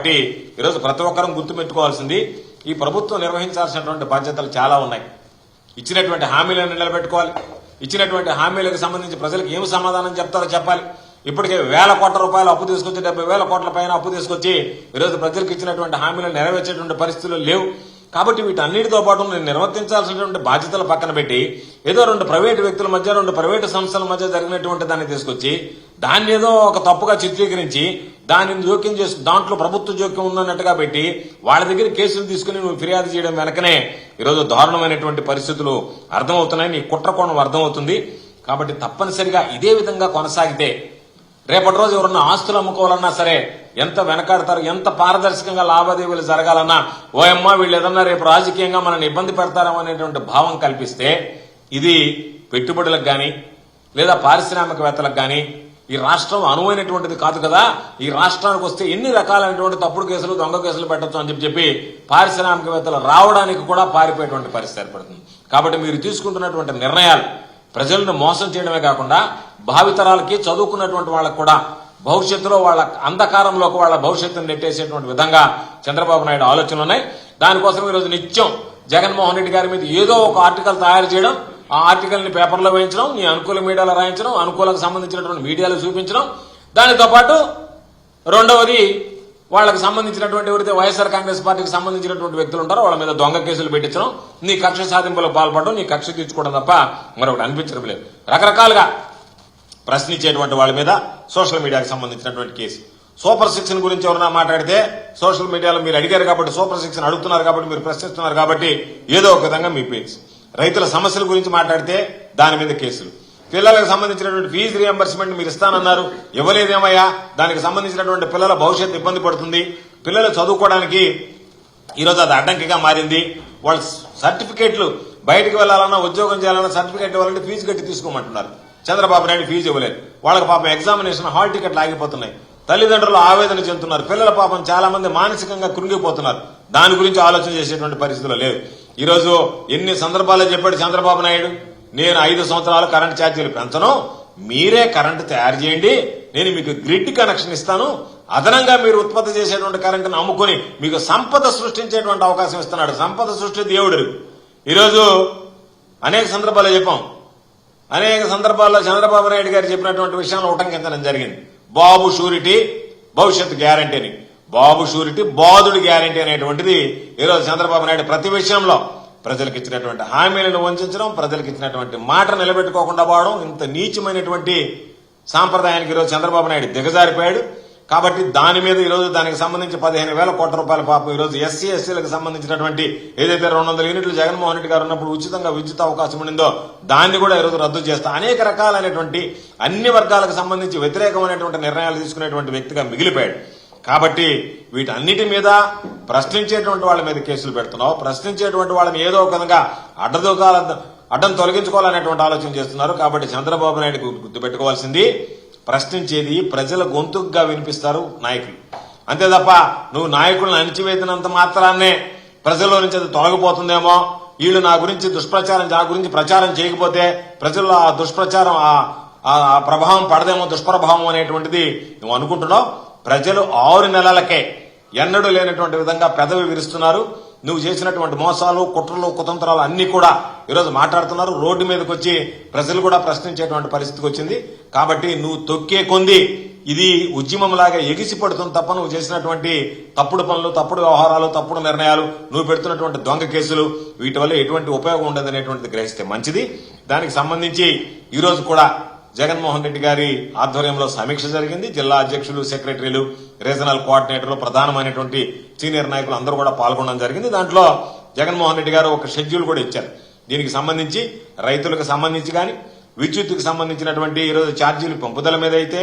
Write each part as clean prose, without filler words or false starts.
కాబట్టి ఈరోజు ప్రతి ఒక్కరూ గుర్తుపెట్టుకోవాల్సింది ఈ ప్రభుత్వం నిర్వహించాల్సినటువంటి బాధ్యతలు చాలా ఉన్నాయి. ఇచ్చినటువంటి హామీలను నిలబెట్టుకోవాలి. ఇచ్చినటువంటి హామీలకు సంబంధించి ప్రజలకు ఏమి సమాధానం చెప్తారో చెప్పాలి. ఇప్పటికే వేల కోట్ల రూపాయలు అప్పు తీసుకొచ్చి 70,000 కోట్ల పైన అప్పు తీసుకొచ్చి ఈరోజు ప్రజలకు ఇచ్చినటువంటి హామీలను నెరవేర్చేటువంటి పరిస్థితులు లేవు. కాబట్టి వీటన్నిటితో పాటు నేను నిర్వర్తించాల్సినటువంటి బాధ్యతలు పక్కన పెట్టి ఏదో 2 ప్రైవేటు వ్యక్తుల మధ్య 2 ప్రైవేటు సంస్థల మధ్య జరిగినటువంటి దాన్ని తీసుకొచ్చి దాన్ని ఏదో ఒక తప్పుగా చిత్రీకరించి దానిని జోక్యం చేసి దాంట్లో ప్రభుత్వ జోక్యం ఉందన్నట్టుగా పెట్టి వాళ్ళ దగ్గర కేసులు తీసుకుని నువ్వు ఫిర్యాదు చేయడం వెనకనే ఈరోజు దారుణమైనటువంటి పరిస్థితులు అర్థమవుతున్నాయి. నీ కుట్రకోణం అర్థమవుతుంది. కాబట్టి తప్పనిసరిగా ఇదే విధంగా కొనసాగితే రేపటి రోజు ఎవరన్నా ఆస్తులు అమ్ముకోవాలన్నా సరే ఎంత వెనకాడతారు, ఎంత పారదర్శకంగా లావాదేవీలు జరగాలన్నా ఓయమ్మ వీళ్ళు ఏదన్నా రేపు రాజకీయంగా మనల్ని ఇబ్బంది పెడతారేమో అనేటువంటి భావం కల్పిస్తే ఇది పెట్టుబడులకు గాని లేదా పారిశ్రామికవేత్తలకు గాని ఈ రాష్ట్రం అనువైనటువంటిది కాదు కదా. ఈ రాష్ట్రానికి వస్తే ఎన్ని రకాలైనటువంటి తప్పుడు కేసులు దొంగ కేసులు పెట్టచ్చు అని చెప్పి పారిశ్రామికవేత్తలు రావడానికి కూడా పారిపోయేటువంటి పరిస్థితి ఏర్పడుతుంది. కాబట్టి మీరు తీసుకుంటున్నటువంటి నిర్ణయాలు ప్రజలను మోసం చేయడమే కాకుండా భావితరాలకి చదువుకున్నటువంటి వాళ్ళకు కూడా భవిష్యత్తులో వాళ్ళ అంధకారంలోకి వాళ్ళ భవిష్యత్తును నెట్టేసేటువంటి విధంగా చంద్రబాబు నాయుడు ఆలోచనలు ఉన్నాయి. దానికోసం ఈరోజు నిత్యం జగన్మోహన్ రెడ్డి గారి మీద ఏదో ఒక ఆర్టికల్ తయారు చేయడం, ఆ ఆర్టికల్ ని పేపర్లో వేయించడం, నీ అనుకూల మీడియాలో రాయించడం, అనుకూలకు సంబంధించినటువంటి మీడియాలో చూపించడం. దానితో పాటు రెండవది వాళ్ళకి సంబంధించినటువంటి ఎవరైతే వైఎస్ఆర్ కాంగ్రెస్ పార్టీకి సంబంధించినటువంటి వ్యక్తులు ఉంటారో వాళ్ళ మీద దొంగ కేసులు పెట్టించడం, నీ కక్ష సాధింపులకు పాల్పడడం, నీ కక్ష తీర్చుకోవడం తప్ప మరొకటి అనిపించడం లేదు. రకరకాలుగా ప్రశ్నించేటువంటి వాళ్ళ మీద సోషల్ మీడియాకి సంబంధించినటువంటి కేసు. సూపర్ 6 గురించి ఎవరైనా మాట్లాడితే సోషల్ మీడియాలో మీరు అడిగారు కాబట్టి, సూపర్ 6 అడుగుతున్నారు కాబట్టి, మీరు ప్రశ్నిస్తున్నారు కాబట్టి ఏదో ఒక విధంగా మీ పేజ్. రైతుల సమస్యల గురించి మాట్లాడితే దాని మీద కేసులు. పిల్లలకు సంబంధించినటువంటి ఫీజు రియంబర్స్మెంట్ మీరు ఇస్తానన్నారు, ఇవ్వలేదేమయ్యా, దానికి సంబంధించినటువంటి పిల్లల భవిష్యత్తు ఇబ్బంది పడుతుంది, పిల్లలు చదువుకోవడానికి ఈరోజు అది అడ్డంకిగా మారింది. వాళ్ళ సర్టిఫికేట్లు బయటకు వెళ్లాలన్నా ఉద్యోగం చేయాలన్నా సర్టిఫికేట్ ఇవ్వాలంటే ఫీజు కట్టి తీసుకోమంటున్నారు. చంద్రబాబు నాయుడు ఫీజు ఇవ్వలేదు. వాళ్ళకి పాపం ఎగ్జామినేషన్ హాల్ టికెట్లు ఆగిపోతున్నాయి. తల్లిదండ్రులు ఆవేదన చెందుతున్నారు. పిల్లల పాపం చాలా మంది మానసికంగా కృంగిపోతున్నారు. దాని గురించి ఆలోచన చేసేటువంటి పరిస్థితులు లేవు. ఈరోజు ఎన్ని సందర్భాల్లో చెప్పాడు చంద్రబాబు నాయుడు, నేను 5 సంవత్సరాలు కరెంట్ ఛార్జీలు పెంచను, మీరే కరెంటు తయారు చేయండి, నేను మీకు గ్రిడ్ కనెక్షన్ ఇస్తాను, అదనంగా మీరు ఉత్పత్తి చేసేటువంటి కరెంటును అమ్ముకుని మీకు సంపద సృష్టించేటువంటి అవకాశం ఇస్తున్నాడు. సంపద సృష్టి దేవుడు. ఈరోజు అనేక సందర్భాల్లో చెప్పాం. అనేక సందర్భాల్లో చంద్రబాబు నాయుడు గారు చెప్పినటువంటి విషయాన్ని ఉటంకించడం జరిగింది. బాబు షూరిటీ భవిష్యత్తు గ్యారంటీ అని. బాబు షూరిటీ బాధుడి గ్యారంటీ అనేటువంటిది ఈరోజు చంద్రబాబు నాయుడు ప్రతి విషయంలో ప్రజలకు ఇచ్చినటువంటి హామీలను వంచడం, ప్రజలకు ఇచ్చినటువంటి మాట నిలబెట్టుకోకుండా పోవడం, ఇంత నీచమైనటువంటి సాంప్రదాయానికి ఈరోజు చంద్రబాబు నాయుడు దిగజారిపోయాడు. కాబట్టి దాని మీద ఈరోజు దానికి సంబంధించి 15,000 కోట్ల రూపాయల పాపం ఈరోజు ఎస్సీ ఎస్టీలకు సంబంధించినటువంటి ఏదైతే 200 యూనిట్లు జగన్మోహన్ రెడ్డి గారు ఉన్నప్పుడు ఉచితంగా విద్యుత్ అవకాశం ఉండిందో దాన్ని కూడా ఈరోజు రద్దు చేస్తా అనేక రకాలైనటువంటి అన్ని వర్గాలకు సంబంధించి వ్యతిరేకమైనటువంటి నిర్ణయాలు తీసుకునేటువంటి వ్యక్తిగా మిగిలిపోయాడు. కాబట్టి వీటన్నిటి మీద ప్రశ్నించేటువంటి వాళ్ళ మీద కేసులు పెడుతున్నావు, ప్రశ్నించేటువంటి వాళ్ళని ఏదో ఒక విధంగా అడ్డం తొలగించుకోవాలనేటువంటి ఆలోచన చేస్తున్నారు. కాబట్టి చంద్రబాబు నాయుడు గుర్తుపెట్టుకోవాల్సింది, ప్రశ్నించేది ప్రజల గొంతుగా వినిపిస్తారు నాయకులు. అంతే తప్ప నువ్వు నాయకులను అణిచివేసినంత మాత్రాన్నే ప్రజల్లో నుంచి అది తొలగిపోతుందేమో, వీళ్ళు నా గురించి ప్రచారం చేయకపోతే ప్రజల్లో ఆ దుష్ప్రచారం ఆ ప్రభావం పడదేమో, దుష్ప్రభావం అనేటువంటిది నువ్వు అనుకుంటున్నావు. ప్రజలు 6 నెలలకే ఎన్నడూ లేనటువంటి విధంగా పెదవి విరుస్తున్నారు. నువ్వు చేసినటువంటి మోసాలు, కుట్రలు, కుతంత్రాలు అన్ని కూడా ఈరోజు మాట్లాడుతున్నారు. రోడ్డు మీదకి వచ్చి ప్రజలు కూడా ప్రశ్నించేటువంటి పరిస్థితికి వచ్చింది. కాబట్టి నువ్వు తొక్కే కొంది ఇది ఉద్యమంలాగా ఎగిసి పడుతుంది తప్ప నువ్వు చేసినటువంటి తప్పుడు పనులు, తప్పుడు వ్యవహారాలు, తప్పుడు నిర్ణయాలు, నువ్వు పెడుతున్నటువంటి దొంగ కేసులు వీటి వల్ల ఎటువంటి ఉపయోగం ఉండదనేటువంటిది గ్రహిస్తే మంచిది. దానికి సంబంధించి ఈరోజు కూడా జగన్మోహన్ రెడ్డి గారి ఆధ్వర్యంలో సమీక్ష జరిగింది. జిల్లా అధ్యక్షులు, సెక్రటరీలు, రీజనల్ కోఆర్డినేటర్లు, ప్రధానమైనటువంటి సీనియర్ నాయకులు అందరూ కూడా పాల్గొనడం జరిగింది. దాంట్లో జగన్మోహన్ రెడ్డి గారు ఒక షెడ్యూల్ కూడా ఇచ్చారు. దీనికి సంబంధించి రైతులకు సంబంధించి కానీ, విద్యుత్తుకు సంబంధించినటువంటి ఈరోజు ఛార్జీలు పెంపుదల మీద అయితే,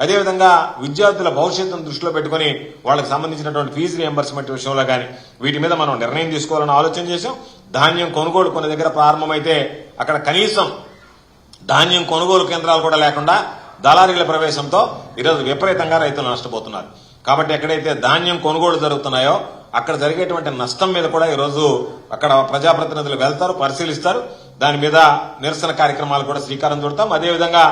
అదేవిధంగా విద్యార్థుల భవిష్యత్తును దృష్టిలో పెట్టుకుని వాళ్ళకి సంబంధించినటువంటి ఫీజు రియంబర్స్మెంట్ విషయంలో కానీ వీటి మీద మనం నిర్ణయం తీసుకోవాలని ఆలోచన చేశాం. ధాన్యం కొనుగోలు కొన్ని దగ్గర ప్రారంభమైతే అక్కడ కనీసం ధాన్యం కొనుగోలు కేంద్రాలు కూడా లేకుండా దళారీల ప్రవేశంతో ఈరోజు విపరీతంగా రైతులు నష్టపోతున్నారు. కాబట్టి ఎక్కడైతే ధాన్యం కొనుగోలు జరుగుతున్నాయో అక్కడ జరిగేటువంటి నష్టం మీద కూడా ఈరోజు అక్కడ ప్రజాప్రతినిధులు వెళ్తారు, పరిశీలిస్తారు. దాని మీద నిరసన కార్యక్రమాలు కూడా శ్రీకారం చుడతాం. అదేవిధంగా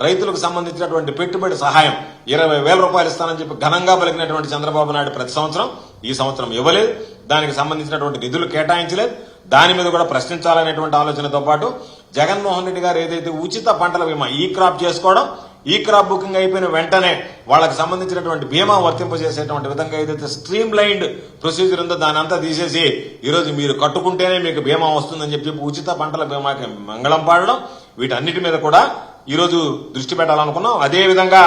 రైతులకు సంబంధించినటువంటి పెట్టుబడి సహాయం 20,000 రూపాయలు ఇస్తానని చెప్పి ఘనంగా పలికినటువంటి చంద్రబాబు నాయుడు ప్రతి సంవత్సరం ఈ సంవత్సరం ఇవ్వలేదు. దానికి సంబంధించినటువంటి నిధులు కేటాయించలేదు. దాని మీద కూడా ప్రశ్నించాలనేటువంటి ఆలోచనతో పాటు జగన్మోహన్ రెడ్డి గారు ఏదైతే ఉచిత పంటల బీమా ఈ క్రాప్ చేసుకోవడం, ఈ క్రాప్ బుకింగ్ అయిపోయిన వెంటనే వాళ్ళకి సంబంధించినటువంటి బీమా వర్తింపజేసేటువంటి విధంగా ఏదైతే స్ట్రీమ్ లైన్డ్ ప్రొసీజర్ ఉందో దాని అంతా తీసేసి ఈరోజు మీరు కట్టుకుంటేనే మీకు బీమా వస్తుందని చెప్పి ఉచిత పంటల బీమాకి మంగళం పాడడం, వీటన్నిటి మీద కూడా ఈరోజు దృష్టి పెట్టాలనుకున్నాం. అదేవిధంగా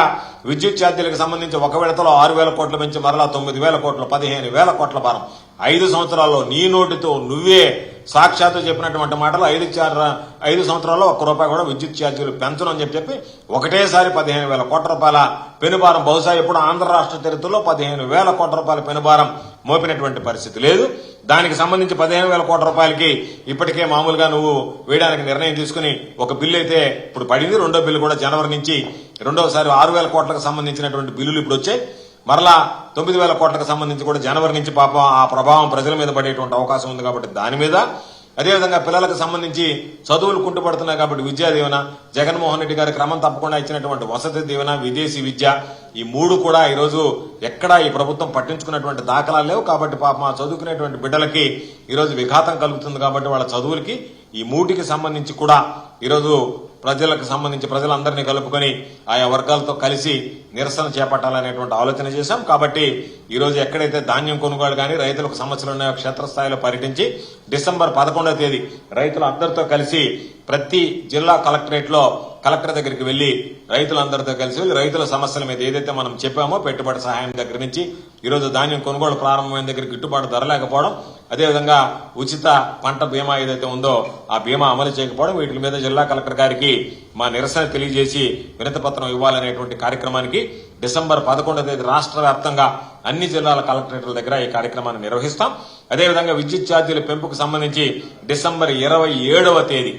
విద్యుత్ ఛార్జీలకు సంబంధించి ఒక విడతలో 6,000 కోట్లు పెంచి మరలా 9,000 కోట్లు, 15,000 కోట్ల భారం 5 సంవత్సరాల్లో నీ నోటితో నువ్వే సాక్షాత్తు చెప్పినటువంటి మాటలు 5 సంవత్సరాల్లో ₹1 కూడా విద్యుత్ ఛార్జీలు పెంచను అని చెప్పి ఒకటేసారి 15,000 కోట్ల రూపాయల పెనుభారం, బహుశా ఇప్పుడు ఆంధ్ర రాష్ట్ర చరిత్రలో 15,000 కోట్ల రూపాయల పెనుభారం మోపినటువంటి పరిస్థితి లేదు. దానికి సంబంధించి 15,000 కోట్ల రూపాయలకి ఇప్పటికే మామూలుగా నువ్వు వేయడానికి నిర్ణయం తీసుకుని ఒక బిల్లు అయితే ఇప్పుడు పడింది. రెండో బిల్లు కూడా జనవరి నుంచి రెండోసారి 6,000 కోట్లకు సంబంధించినటువంటి బిల్లులు ఇప్పుడు వచ్చాయి. మరలా 9,000 కోట్లకు సంబంధించి కూడా జనవరి నుంచి పాపం ఆ ప్రభావం ప్రజల మీద పడేటువంటి అవకాశం ఉంది కాబట్టి దాని మీద, అదేవిధంగా పిల్లలకు సంబంధించి చదువులు కుంటుపడుతున్నాయి కాబట్టి విద్యా దీవెన, జగన్మోహన్ రెడ్డి గారి క్రమం తప్పకుండా ఇచ్చినటువంటి వసతి దీవెన, విదేశీ విద్య, ఈ 3 కూడా ఈరోజు ఎక్కడా ఈ ప్రభుత్వం పట్టించుకున్నటువంటి దాఖలాలు లేవు. కాబట్టి పాపం ఆ చదువుకునేటువంటి బిడ్డలకి ఈరోజు విఘాతం కలుగుతుంది. కాబట్టి వాళ్ళ చదువులకి ఈ 3కి సంబంధించి కూడా ఈరోజు ప్రజలకు సంబంధించి ప్రజలందరినీ కలుపుకొని ఆయా వర్గాలతో కలిసి నిరసన చేపట్టాలనేటువంటి ఆలోచన చేశాం. కాబట్టి ఈరోజు ఎక్కడైతే ధాన్యం కొనుగోలు కానీ రైతులకు సమస్యలు ఉన్నాయో క్షేత్రస్థాయిలో పర్యటించి డిసెంబర్ 11వ తేదీ రైతులందరితో కలిసి ప్రతి జిల్లా కలెక్టరేట్ లో కలెక్టర్ దగ్గరికి వెళ్లి రైతులందరితో కలిసి వెళ్లి రైతుల సమస్యల మీద ఏదైతే మనం చెప్పామో పెట్టుబడి సహాయం దగ్గర నుంచి ఈరోజు ధాన్యం కొనుగోలు ప్రారంభమైన దగ్గర గిట్టుబాటు ధర లేకపోవడం, అదేవిధంగా ఉచిత పంట బీమా ఏదైతే ఉందో ఆ బీమా అమలు చేయకపోవడం, వీటి మీద జిల్లా కలెక్టర్ గారికి మా నిరసన తెలియజేసి వినతి పత్రం ఇవ్వాలనేటువంటి కార్యక్రమానికి డిసెంబర్ 11వ తేదీ రాష్ట్ర వ్యాప్తంగా అన్ని జిల్లాల కలెక్టరేట్ల దగ్గర ఈ కార్యక్రమాన్ని నిర్వహిస్తాం. అదేవిధంగా విద్యుత్ ఛార్జీల పెంపుకు సంబంధించి డిసెంబర్ 27వ తేదీ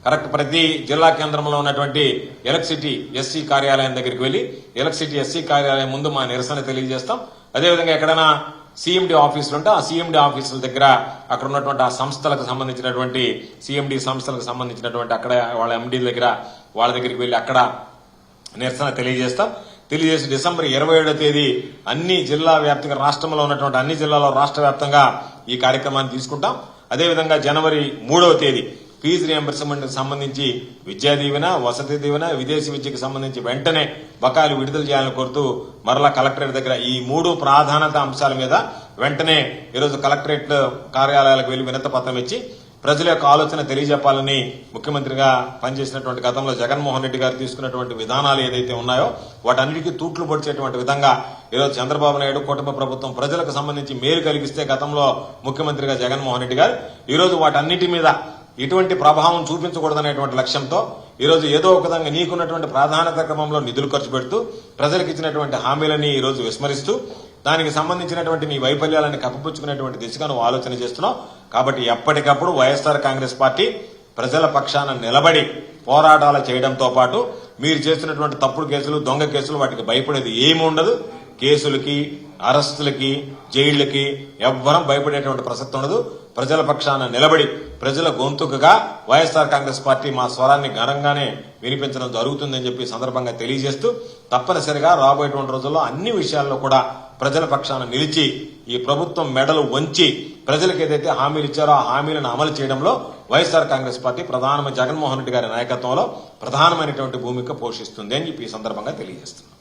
కరెక్ట్ ప్రతి జిల్లా కేంద్రంలో ఉన్నటువంటి ఎలక్ట్రిసిటీ ఎస్సీ కార్యాలయం దగ్గరికి వెళ్లి ఎలక్ట్రిసిటీ ఎస్సీ కార్యాలయం ముందు మా నిరసన తెలియజేస్తాం. అదేవిధంగా ఎక్కడైనా సీఎండీ ఆఫీసులు ఉంటే ఆ సీఎండీ ఆఫీసుల దగ్గర అక్కడ ఉన్నటువంటి ఆ సంస్థలకు సంబంధించినటువంటి సీఎండీ సంస్థలకు సంబంధించినటువంటి అక్కడ వాళ్ళ ఎండీ దగ్గర వాళ్ళ దగ్గరికి వెళ్లి అక్కడ నిరసన తెలియజేసి డిసెంబర్ 27వ తేదీ అన్ని జిల్లా వ్యాప్తంగా రాష్ట్రంలో ఉన్నటువంటి అన్ని జిల్లాలో రాష్ట్ర వ్యాప్తంగా ఈ కార్యక్రమాన్ని తీసుకుంటాం. అదేవిధంగా జనవరి 3వ తేదీ ఫీజు రియంబర్స్మెంట్ సంబంధించి విద్యా దీవెన, వసతి దీవెన, విదేశీ విద్యకు సంబంధించి వెంటనే బకాయిలు విడుదల చేయాలని కోరుతూ మరలా కలెక్టరేట్ దగ్గర ఈ 3 ప్రాధాన్యత అంశాల మీద వెంటనే ఈరోజు కలెక్టరేట్ కార్యాలయాలకు వెళ్లి వినతి పత్రం ఇచ్చి ప్రజల యొక్క ఆలోచన తెలియజెప్పాలని ముఖ్యమంత్రిగా పనిచేసినటువంటి గతంలో జగన్మోహన్ రెడ్డి గారు తీసుకున్నటువంటి విధానాలు ఏదైతే ఉన్నాయో వాటన్నిటికీ తూట్లు పొడిచేటువంటి విధంగా ఈరోజు చంద్రబాబు నాయుడు కుటుంబ ప్రభుత్వం ప్రజలకు సంబంధించి మేలు కలిగిస్తే గతంలో ముఖ్యమంత్రిగా జగన్మోహన్ రెడ్డి గారు ఈరోజు వాటన్నిటి మీద ఇటువంటి ప్రభావం చూపించకూడదనేటువంటి లక్ష్యంతో ఈరోజు ఏదో ఒక విధంగా నీకున్నటువంటి ప్రాధాన్యత క్రమంలో నిధులు ఖర్చు పెడుతూ ప్రజలకు ఇచ్చినటువంటి హామీలని ఈరోజు విస్మరిస్తూ దానికి సంబంధించినటువంటి నీ వైఫల్యాలను కప్పిపుచ్చుకునేటువంటి దిశగా నువ్వు ఆలోచన చేస్తున్నావు. కాబట్టి ఎప్పటికప్పుడు వైఎస్ఆర్ కాంగ్రెస్ పార్టీ ప్రజల పక్షాన నిలబడి పోరాటాలు చేయడంతో పాటు మీరు చేస్తున్నటువంటి తప్పుడు కేసులు, దొంగ కేసులు వాటికి భయపడేది ఏమి ఉండదు. కేసులకి, అరెస్టులకి, జైళ్లకి ఎవ్వరం భయపడేటువంటి ప్రసక్తి ఉండదు. ప్రజల పక్షాన నిలబడి ప్రజల గొంతుకగా వైఎస్ఆర్ కాంగ్రెస్ పార్టీ మా స్వరాన్ని ఘనంగానే వినిపించడం జరుగుతుందని చెప్పి సందర్భంగా తెలియజేస్తూ తప్పనిసరిగా రాబోయేటువంటి రోజుల్లో అన్ని విషయాల్లో కూడా ప్రజల పక్షాన నిలిచి ఈ ప్రభుత్వం మెడలు వంచి ప్రజలకు ఏదైతే హామీలు ఇచ్చారో ఆ హామీలను అమలు చేయడంలో వైఎస్ఆర్ కాంగ్రెస్ పార్టీ ప్రధానమంత్రి జగన్మోహన్ రెడ్డి గారి నాయకత్వంలో ప్రధానమైనటువంటి భూమిక పోషిస్తుంది అని చెప్పి ఈ సందర్భంగా తెలియజేస్తున్నాం.